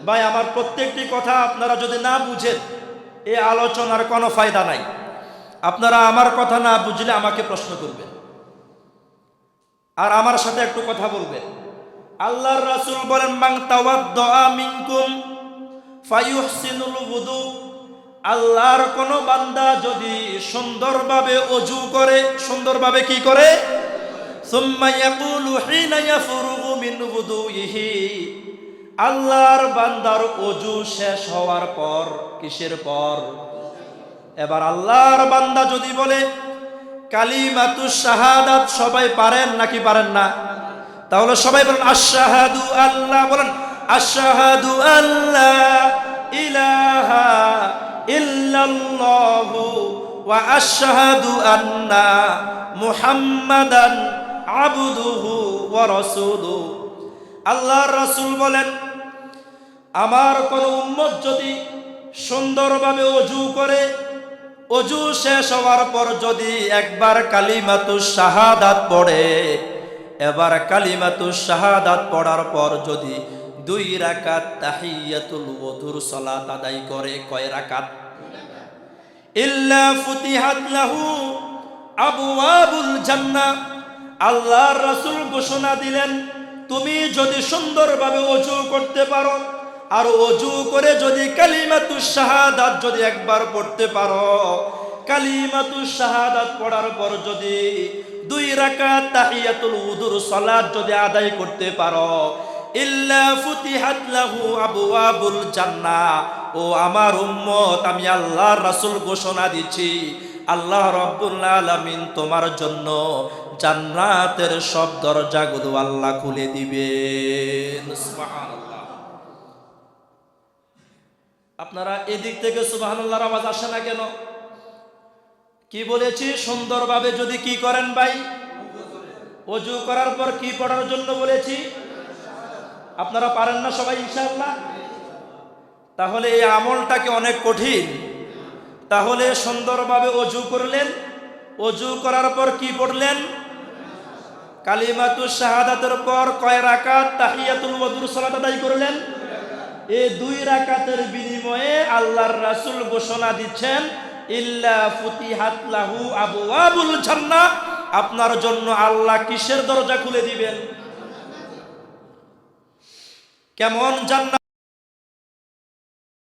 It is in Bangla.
ভাই আমার প্রত্যেকটি কথা আপনারা যদি না বুঝেন এই আলোচনার কোনো ফায়দা নাই। আপনারা আমার কথা না বুঝলে আমাকে প্রশ্ন করবেন আর আমার সাথে একটু কথা বলবেন। আল্লাহর রাসূল বলেন, মান তাওয়াদ্দা মিনকুম ফায়ুহসিনুল wudu, আল্লাহর কোন বান্দা যদি সুন্দরভাবে ওযু করে, সুন্দরভাবে কি করে, সুম্মা ইয়াকুলু হিনা ইয়াফরুগু মিন wuduইহি, আল্লাহর বান্দার ওযু শেষ হওয়ার পর, কিসের পর? এবার আল্লাহর বান্দা যদি বলে কালিমাতুশ শাহাদাত, সবাই পারেন নাকি পারেন না? তাহলে সবাই বলেন আশহাদু আল্লাহ, বলেন আশহাদু আল্লা ইলাহা ইল্লাল্লাহু ওয়া আশহাদু আন্না মুহাম্মাদান আবদুহু ওয়া রাসূলুহু। আল্লাহর রাসূল বলেন, আমার কোন উম্মত যদি সুন্দরভাবে ওযু করে, ওযু শেষ হওয়ার পর যদি একবার কালিমাতুশ শাহাদাত পড়ে, এবার কালিমাতুশ শাহাদাত পড়ার পর যদি 2 রাকাত তাহিয়াতুল ওযুর সালাত আদায় করে, কয় রাকাত? ইল্লা ফুতিহাত লাহু আবওয়াবুল জান্নাহ। আল্লাহর রাসূল ঘোষণা দিলেন, তুমি যদি সুন্দরভাবে ওযু করতে পারো আর ওযু করে যদি কালিমাতুশ শাহাদাত যদি একবার পড়তে পারো, কালিমাতুশ শাহাদাত পড়ার পর যদি 2 রাকাত তাহিয়াতুল ওযুর সালাত যদি আদায় করতে পারো, ইল্লা ফুতিহাত লাহু আবওয়াবুল জান্নাহ। ও আমার উম্মত, আমি আল্লাহর রাসূল ঘোষণা দিচ্ছি, আল্লাহ রাব্বুল আলামিন তোমার জন্য জান্নাতের সব দরজাগুলো আল্লাহ খুলে দিবেন। সুবহানাল্লাহ। আপনারা এদিক থেকে সুবহানাল্লাহর আওয়াজ আসে না কেন? কি বলেছি? সুন্দরভাবে যদি কি করেন ভাই, ওযু করার পর কি পড়ার জন্য বলেছি? আপনারা পারেন না সবাই ইনশাআল্লাহ? তাহলে এই আমলটাকে অনেক কঠিন। তাহলে সুন্দরভাবে ওযু করলেন, ওযু করার পর কি পড়লেন? কালিমাতুশ শাহাদাতের পর কয় রাকাত তাহিয়াতুল ওযুর সালাত আদায় করলেন? এই 2 রাকাতের বিনিময়ে আল্লাহর রাসূল ঘোষণা দিচ্ছেন, ইল্লা ফুতিহাত লাহু আবওয়াবুল জান্নাহ। আপনার জন্য আল্লাহ কিসের দরজা খুলে দিবেন? কেমন জান্নাত?